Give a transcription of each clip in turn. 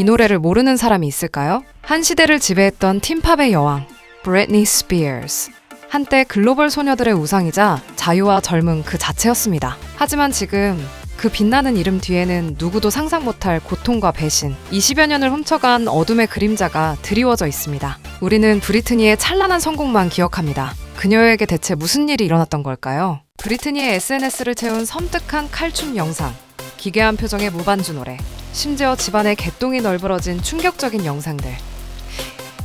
노래를 모르는 사람이 있을까요? 한 시대를 지배했던 틴팝의 여왕, 브리트니 스피어스. 한때 글로벌 소녀들의 우상이자 자유와 젊음 그 자체였습니다. 하지만 지금 그 빛나는 이름 뒤에는 누구도 상상 못할 고통과 배신, 20여 년을 훔쳐간 어둠의 그림자가 드리워져 있습니다. 우리는 브리트니의 찬란한 성공만 기억합니다. 그녀에게 대체 무슨 일이 일어났던 걸까요? 브리트니의 SNS를 채운 섬뜩한 칼춤 영상, 기괴한 표정의 무반주 노래, 심지어 집안의 개똥이 널브러진 충격적인 영상들.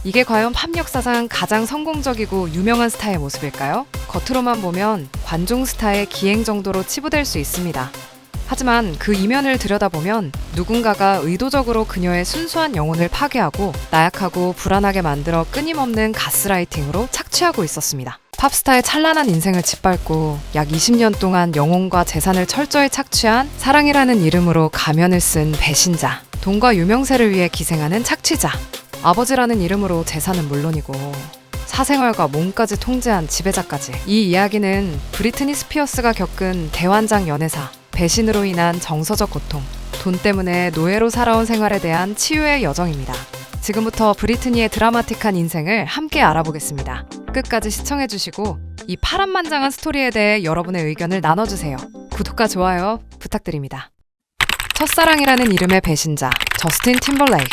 이게 과연 팝 역사상 가장 성공적이고 유명한 스타의 모습일까요? 겉으로만 보면 관종 스타의 기행 정도로 치부될 수 있습니다. 하지만 그 이면을 들여다보면 누군가가 의도적으로 그녀의 순수한 영혼을 파괴하고 나약하고 불안하게 만들어 끊임없는 가스라이팅으로 착취하고 있었습니다. 팝스타의 찬란한 인생을 짓밟고 약 20년 동안 영혼과 재산을 철저히 착취한 사랑이라는 이름으로 가면을 쓴 배신자, 돈과 유명세를 위해 기생하는 착취자, 아버지라는 이름으로 재산은 물론이고 사생활과 몸까지 통제한 지배자까지. 이 이야기는 브리트니 스피어스가 겪은 대환장 연애사, 배신으로 인한 정서적 고통, 돈 때문에 노예로 살아온 생활에 대한 치유의 여정입니다. 지금부터 브리트니의 드라마틱한 인생을 함께 알아보겠습니다. 끝까지 시청해주시고 이 파란만장한 스토리에 대해 여러분의 의견을 나눠주세요. 구독과 좋아요 부탁드립니다. 첫사랑이라는 이름의 배신자, 저스틴 팀벌레이크.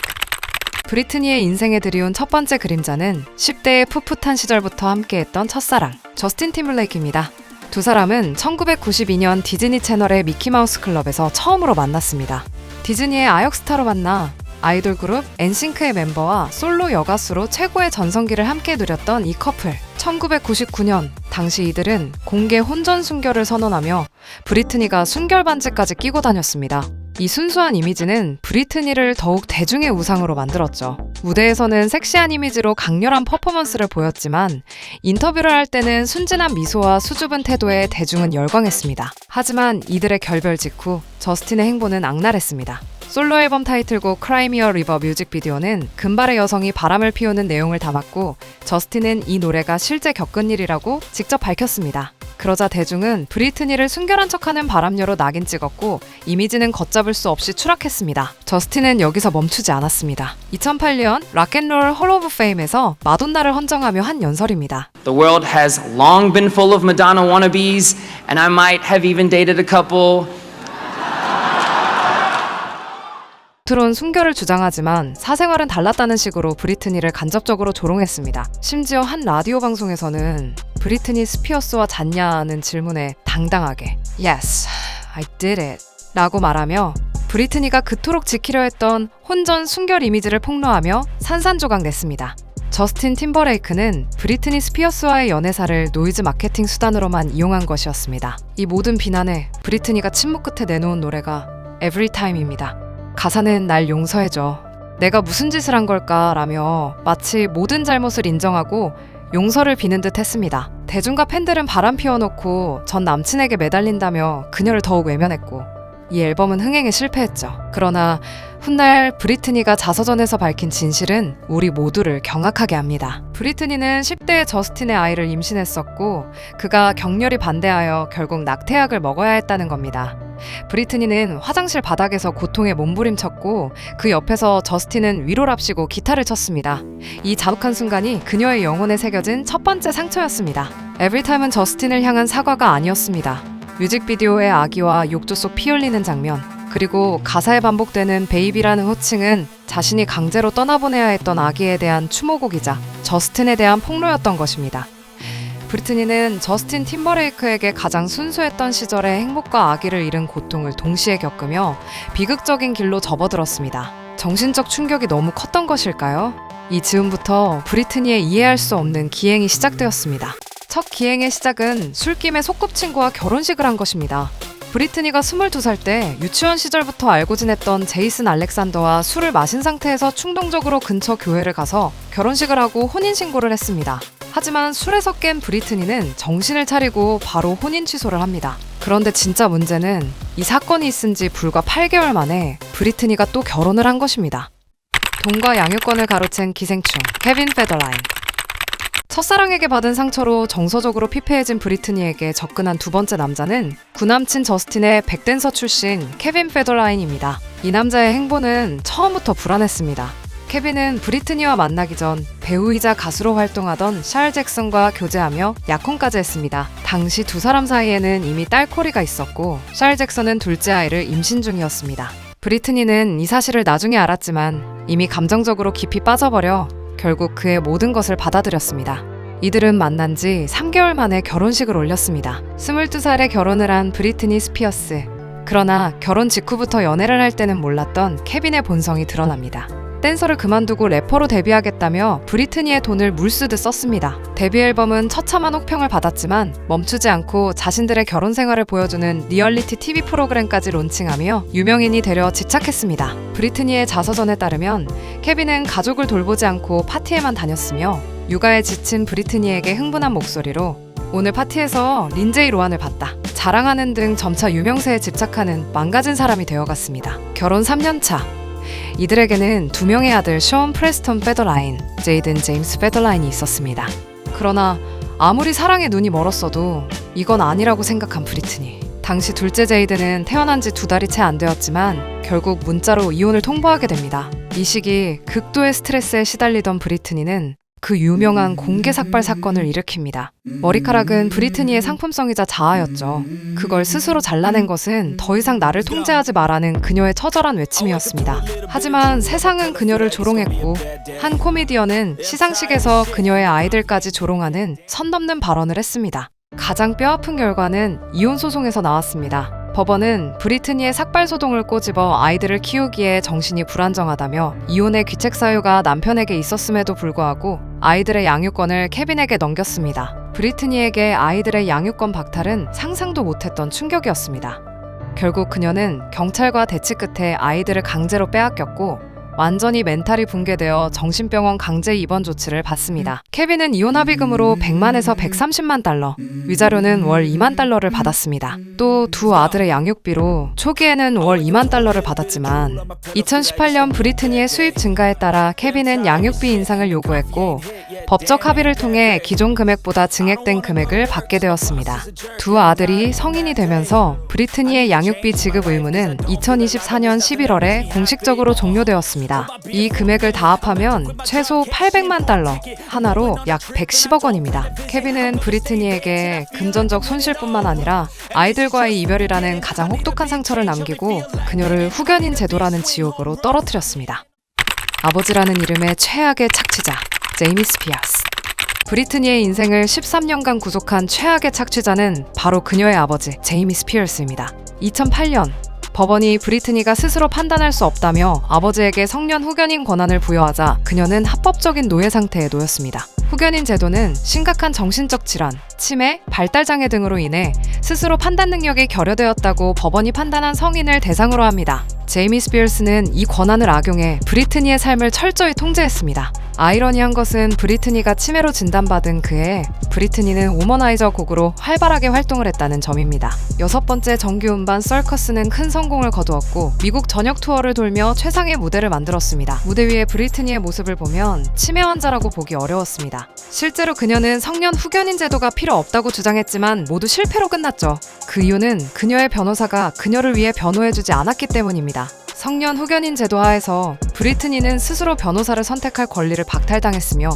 브리트니의 인생에 들이온 첫 번째 그림자는 10대의 풋풋한 시절부터 함께했던 첫사랑, 저스틴 팀벌레이크입니다. 두 사람은 1992년 디즈니 채널의 미키마우스 클럽에서 처음으로 만났습니다. 디즈니의 아역스타로 만나 아이돌 그룹 엔싱크의 멤버와 솔로 여가수로 최고의 전성기를 함께 누렸던 이 커플. 1999년 당시 이들은 공개 혼전 순결을 선언하며 브리트니가 순결 반지까지 끼고 다녔습니다. 이 순수한 이미지는 브리트니를 더욱 대중의 우상으로 만들었죠. 무대에서는 섹시한 이미지로 강렬한 퍼포먼스를 보였지만 인터뷰를 할 때는 순진한 미소와 수줍은 태도에 대중은 열광했습니다. 하지만 이들의 결별 직후 저스틴의 행보는 악랄했습니다. 솔로 앨범 타이틀곡 Cry Me a River 뮤직비디오는 금발의 여성이 바람을 피우는 내용을 담았고 저스틴은 이 노래가 실제 겪은 일이라고 직접 밝혔습니다. 그러자 대중은 브리트니를 순결한 척하는 바람녀로 낙인 찍었고 이미지는 걷잡을 수 없이 추락했습니다. 저스틴은 여기서 멈추지 않았습니다. 2008년 락앤롤 홀 오브 페임에서 마돈나를 헌정하며 한 연설입니다. The world has long been full of Madonna wannabes, and I might have even dated a couple. 겉으론 순결을 주장하지만 사생활은 달랐다는 식으로 브리트니를 간접적으로 조롱했습니다. 심지어 한 라디오 방송에서는 브리트니 스피어스와 잤냐는 질문에 당당하게 Yes, I did it 라고 말하며 브리트니가 그토록 지키려 했던 혼전 순결 이미지를 폭로하며 산산조각 냈습니다. 저스틴 팀버레이크는 브리트니 스피어스와의 연애사를 노이즈 마케팅 수단으로만 이용한 것이었습니다. 이 모든 비난에 브리트니가 침묵 끝에 내놓은 노래가 Everytime입니다. 가사는 날 용서해줘. 내가 무슨 짓을 한 걸까? 라며 마치 모든 잘못을 인정하고 용서를 비는 듯 했습니다. 대중과 팬들은 바람 피워놓고 전 남친에게 매달린다며 그녀를 더욱 외면했고 이 앨범은 흥행에 실패했죠. 그러나 훗날 브리트니가 자서전에서 밝힌 진실은 우리 모두를 경악하게 합니다. 브리트니는 10대의 저스틴의 아이를 임신했었고 그가 격렬히 반대하여 결국 낙태약을 먹어야 했다는 겁니다. 브리트니는 화장실 바닥에서 고통에 몸부림쳤고 그 옆에서 저스틴은 위로랍시고 기타를 쳤습니다. 이 잔혹한 순간이 그녀의 영혼에 새겨진 첫 번째 상처였습니다. 에브리타임은 저스틴을 향한 사과가 아니었습니다. 뮤직비디오의 아기와 욕조 속 피 흘리는 장면, 그리고 가사에 반복되는 베이비라는 호칭은 자신이 강제로 떠나보내야 했던 아기에 대한 추모곡이자 저스틴에 대한 폭로였던 것입니다. 브리트니는 저스틴 팀버레이크에게 가장 순수했던 시절의 행복과 아기를 잃은 고통을 동시에 겪으며 비극적인 길로 접어들었습니다. 정신적 충격이 너무 컸던 것일까요? 이 즈음부터 브리트니의 이해할 수 없는 기행이 시작되었습니다. 첫 기행의 시작은 술김에 소꿉친구와 결혼식을 한 것입니다. 브리트니가 22살 때 유치원 시절부터 알고 지냈던 제이슨 알렉산더와 술을 마신 상태에서 충동적으로 근처 교회를 가서 결혼식을 하고 혼인신고를 했습니다. 하지만 술에서 깬 브리트니는 정신을 차리고 바로 혼인 취소를 합니다. 그런데 진짜 문제는 이 사건이 있은 지 불과 8개월 만에 브리트니가 또 결혼을 한 것입니다. 돈과 양육권을 가로챈 기생충 케빈 페더라인. 첫사랑에게 받은 상처로 정서적으로 피폐해진 브리트니에게 접근한 두 번째 남자는 구남친 저스틴의 백댄서 출신 케빈 페더라인입니다. 이 남자의 행보는 처음부터 불안했습니다. 케빈은 브리트니와 만나기 전 배우이자 가수로 활동하던 샬 잭슨과 교제하며 약혼까지 했습니다. 당시 두 사람 사이에는 이미 딸코리가 있었고 샬 잭슨은 둘째 아이를 임신 중이었습니다. 브리트니는 이 사실을 나중에 알았지만 이미 감정적으로 깊이 빠져버려 결국 그의 모든 것을 받아들였습니다. 이들은 만난 지 3개월 만에 결혼식을 올렸습니다. 22살에 결혼을 한 브리트니 스피어스. 그러나 결혼 직후부터 연애를 할 때는 몰랐던 케빈의 본성이 드러납니다. 댄서를 그만두고 래퍼로 데뷔하겠다며 브리트니의 돈을 물쓰듯 썼습니다. 데뷔 앨범은 처참한 혹평을 받았지만 멈추지 않고 자신들의 결혼 생활을 보여주는 리얼리티 TV 프로그램까지 론칭하며 유명인이 되려 집착했습니다. 브리트니의 자서전에 따르면 케빈은 가족을 돌보지 않고 파티에만 다녔으며 육아에 지친 브리트니에게 흥분한 목소리로 오늘 파티에서 린제이 로한을 봤다. 자랑하는 등 점차 유명세에 집착하는 망가진 사람이 되어갔습니다. 결혼 3년 차. 이들에게는 두 명의 아들 션 프레스턴 페더라인, 제이든 제임스 페더라인이 있었습니다. 그러나 아무리 사랑에 눈이 멀었어도 이건 아니라고 생각한 브리트니. 당시 둘째 제이든은 태어난 지 2달이 채 안 되었지만 결국 문자로 이혼을 통보하게 됩니다. 이 시기 극도의 스트레스에 시달리던 브리트니는 그 유명한 공개 삭발 사건을 일으킵니다. 머리카락은 브리트니의 상품성이자 자아였죠. 그걸 스스로 잘라낸 것은 더 이상 나를 통제하지 마라는 그녀의 처절한 외침이었습니다. 하지만 세상은 그녀를 조롱했고 한 코미디언은 시상식에서 그녀의 아이들까지 조롱하는 선 넘는 발언을 했습니다. 가장 뼈아픈 결과는 이혼 소송에서 나왔습니다. 법원은 브리트니의 삭발 소동을 꼬집어 아이들을 키우기에 정신이 불안정하다며 이혼의 귀책 사유가 남편에게 있었음에도 불구하고 아이들의 양육권을 케빈에게 넘겼습니다. 브리트니에게 아이들의 양육권 박탈은 상상도 못했던 충격이었습니다. 결국 그녀는 경찰과 대치 끝에 아이들을 강제로 빼앗겼고 완전히 멘탈이 붕괴되어 정신병원 강제 입원 조치를 받습니다. 케빈은 이혼 합의금으로 100만에서 130만 달러, 위자료는 월 2만 달러를 받았습니다. 또 두 아들의 양육비로 초기에는 월 2만 달러를 받았지만 2018년 브리트니의 수입 증가에 따라 케빈은 양육비 인상을 요구했고 법적 합의를 통해 기존 금액보다 증액된 금액을 받게 되었습니다. 두 아들이 성인이 되면서 브리트니의 양육비 지급 의무는 2024년 11월에 공식적으로 종료되었습니다. 이 금액을 다 합하면 최소 800만 달러, 하나로 약 110억 원입니다. 케빈은 브리트니에게 금전적 손실뿐만 아니라 아이들과의 이별이라는 가장 혹독한 상처를 남기고 그녀를 후견인 제도라는 지옥으로 떨어뜨렸습니다. 아버지라는 이름의 최악의 착취자, 제이미 스피어스. 브리트니의 인생을 13년간 구속한 최악의 착취자는 바로 그녀의 아버지, 제이미 스피어스입니다. 2008년 법원이 브리트니가 스스로 판단할 수 없다며 아버지에게 성년 후견인 권한을 부여하자 그녀는 합법적인 노예 상태에 놓였습니다. 후견인 제도는 심각한 정신적 질환, 치매, 발달장애 등으로 인해 스스로 판단 능력이 결여되었다고 법원이 판단한 성인을 대상으로 합니다. 제이미 스피어스는 이 권한을 악용해 브리트니의 삶을 철저히 통제했습니다. 아이러니한 것은 브리트니가 치매로 진단받은 그해 브리트니는 우머나이저 곡으로 활발하게 활동을 했다는 점입니다. 6번째 정규 음반 서커스는 큰 성공을 거두었고 미국 전역 투어를 돌며 최상의 무대를 만들었습니다. 무대 위에 브리트니의 모습을 보면 치매 환자라고 보기 어려웠습니다. 실제로 그녀는 성년 후견인 제도가 필요 없다고 주장했지만 모두 실패로 끝났죠. 그 이유는 그녀의 변호사가 그녀를 위해 변호해주지 않았기 때문입니다. 성년 후견인 제도 하에서 브리트니는 스스로 변호사를 선택할 권리를 박탈당했으며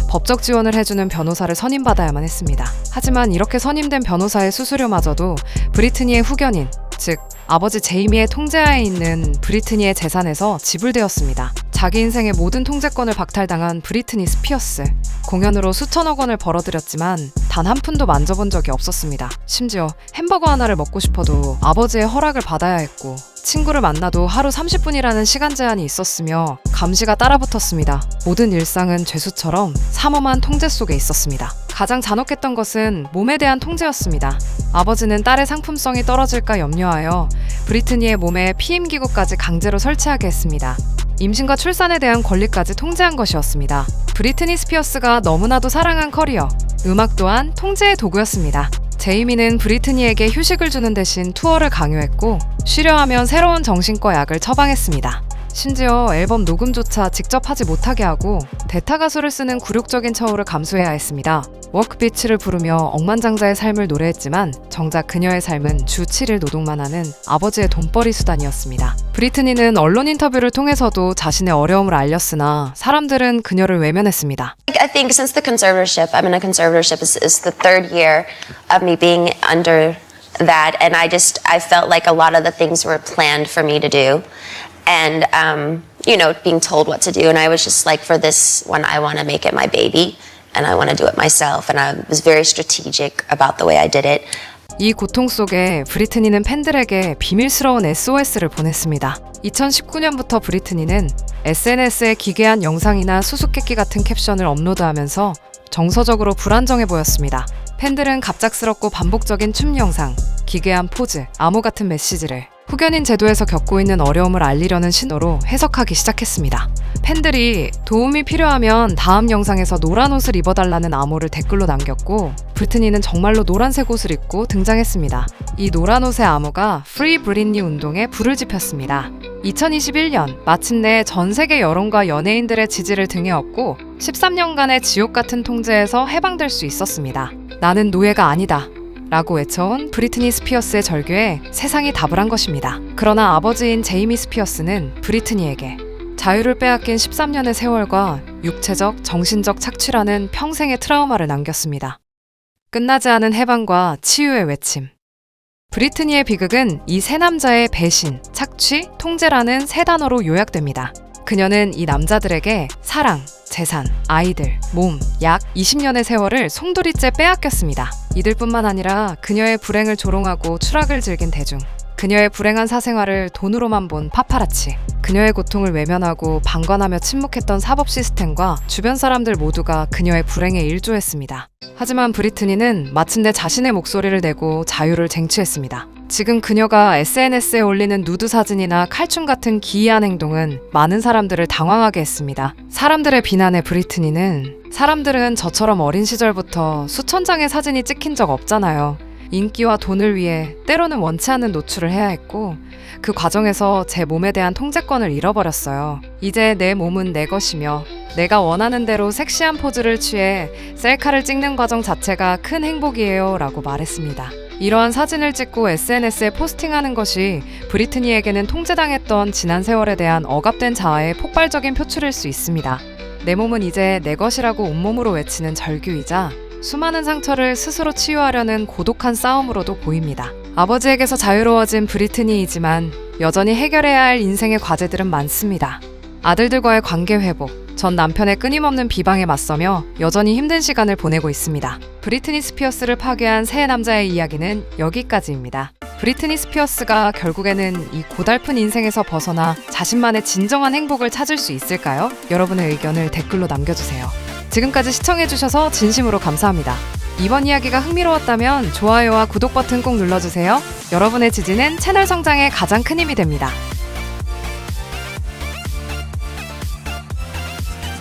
법적 지원을 해주는 변호사를 선임받아야만 했습니다. 하지만 이렇게 선임된 변호사의 수수료마저도 브리트니의 후견인, 즉 아버지 제이미의 통제하에 있는 브리트니의 재산에서 지불되었습니다. 자기 인생의 모든 통제권을 박탈당한 브리트니 스피어스. 공연으로 수천억 원을 벌어들였지만 단 한 푼도 만져본 적이 없었습니다. 심지어 햄버거 하나를 먹고 싶어도 아버지의 허락을 받아야 했고 친구를 만나도 하루 30분이라는 시간 제한이 있었으며 감시가 따라붙었습니다. 모든 일상은 죄수처럼 삼엄한 통제 속에 있었습니다. 가장 잔혹했던 것은 몸에 대한 통제였습니다. 아버지는 딸의 상품성이 떨어질까 염려하여 브리트니의 몸에 피임기구까지 강제로 설치하게 했습니다. 임신과 출산에 대한 권리까지 통제한 것이었습니다. 브리트니 스피어스가 너무나도 사랑한 커리어, 음악 또한 통제의 도구였습니다. 제이미는 브리트니에게 휴식을 주는 대신 투어를 강요했고 쉬려 하면 새로운 정신과 약을 처방했습니다. 심지어 앨범 녹음조차 직접 하지 못하게 하고 대타 가수를 쓰는 굴욕적인 처우를 감수해야 했습니다. 워크비치를 부르며 억만장자의 삶을 노래했지만 정작 그녀의 삶은 주 7일 노동만 하는 아버지의 돈벌이 수단이었습니다. 브리트니는 언론 인터뷰를 통해서도 자신의 어려움을 알렸으나 사람들은 그녀를 외면했습니다. I think since the conservatorship, I'm in a conservatorship, is the third year of me being under that, and I felt like a lot of the things were planned for me to do, and being told what to do, and I was just like, for this one, I want to make it my baby, and I want to do it myself, and I was very strategic about the way I did it. 이 고통 속에 브리트니는 팬들에게 비밀스러운 SOS를 보냈습니다. 2019년부터 브리트니는 SNS에 기괴한 영상이나 수수께끼 같은 캡션을 업로드하면서 정서적으로 불안정해 보였습니다. 팬들은 갑작스럽고 반복적인 춤 영상, 기괴한 포즈, 암호 같은 메시지를 후견인 제도에서 겪고 있는 어려움을 알리려는 신호로 해석하기 시작했습니다. 팬들이 도움이 필요하면 다음 영상에서 노란 옷을 입어달라는 암호를 댓글로 남겼고 브리트니는 정말로 노란색 옷을 입고 등장했습니다. 이 노란 옷의 암호가 Free Britney 운동에 불을 지폈습니다. 2021년 마침내 전 세계 여론과 연예인들의 지지를 등에 업고 13년간의 지옥 같은 통제에서 해방될 수 있었습니다. 나는 노예가 아니다 라고 외쳐온 브리트니 스피어스의 절규에 세상이 답을 한 것입니다. 그러나 아버지인 제이미 스피어스는 브리트니에게 자유를 빼앗긴 13년의 세월과 육체적, 정신적 착취라는 평생의 트라우마를 남겼습니다. 끝나지 않은 해방과 치유의 외침. 브리트니의 비극은 이 세 남자의 배신, 착취, 통제라는 세 단어로 요약됩니다. 그녀는 이 남자들에게 사랑, 재산, 아이들, 몸, 약 20년의 세월을 송두리째 빼앗겼습니다. 이들뿐만 아니라 그녀의 불행을 조롱하고 추락을 즐긴 대중, 그녀의 불행한 사생활을 돈으로만 본 파파라치, 그녀의 고통을 외면하고 방관하며 침묵했던 사법 시스템과 주변 사람들 모두가 그녀의 불행에 일조했습니다. 하지만 브리트니는 마침내 자신의 목소리를 내고 자유를 쟁취했습니다. 지금 그녀가 SNS에 올리는 누드 사진이나 칼춤 같은 기이한 행동은 많은 사람들을 당황하게 했습니다. 사람들의 비난에 브리트니는 사람들은 저처럼 어린 시절부터 수천 장의 사진이 찍힌 적 없잖아요. 인기와 돈을 위해 때로는 원치 않는 노출을 해야 했고 그 과정에서 제 몸에 대한 통제권을 잃어버렸어요. 이제 내 몸은 내 것이며 내가 원하는 대로 섹시한 포즈를 취해 셀카를 찍는 과정 자체가 큰 행복이에요 라고 말했습니다. 이러한 사진을 찍고 SNS에 포스팅하는 것이 브리트니에게는 통제당했던 지난 세월에 대한 억압된 자아의 폭발적인 표출일 수 있습니다. 내 몸은 이제 내 것이라고 온몸으로 외치는 절규이자 수많은 상처를 스스로 치유하려는 고독한 싸움으로도 보입니다. 아버지에게서 자유로워진 브리트니이지만 여전히 해결해야 할 인생의 과제들은 많습니다. 아들들과의 관계 회복, 전 남편의 끊임없는 비방에 맞서며 여전히 힘든 시간을 보내고 있습니다. 브리트니 스피어스를 파괴한 세 남자의 이야기는 여기까지입니다. 브리트니 스피어스가 결국에는 이 고달픈 인생에서 벗어나 자신만의 진정한 행복을 찾을 수 있을까요? 여러분의 의견을 댓글로 남겨주세요. 지금까지 시청해주셔서 진심으로 감사합니다. 이번 이야기가 흥미로웠다면 좋아요와 구독 버튼 꼭 눌러주세요. 여러분의 지지는 채널 성장에 가장 큰 힘이 됩니다.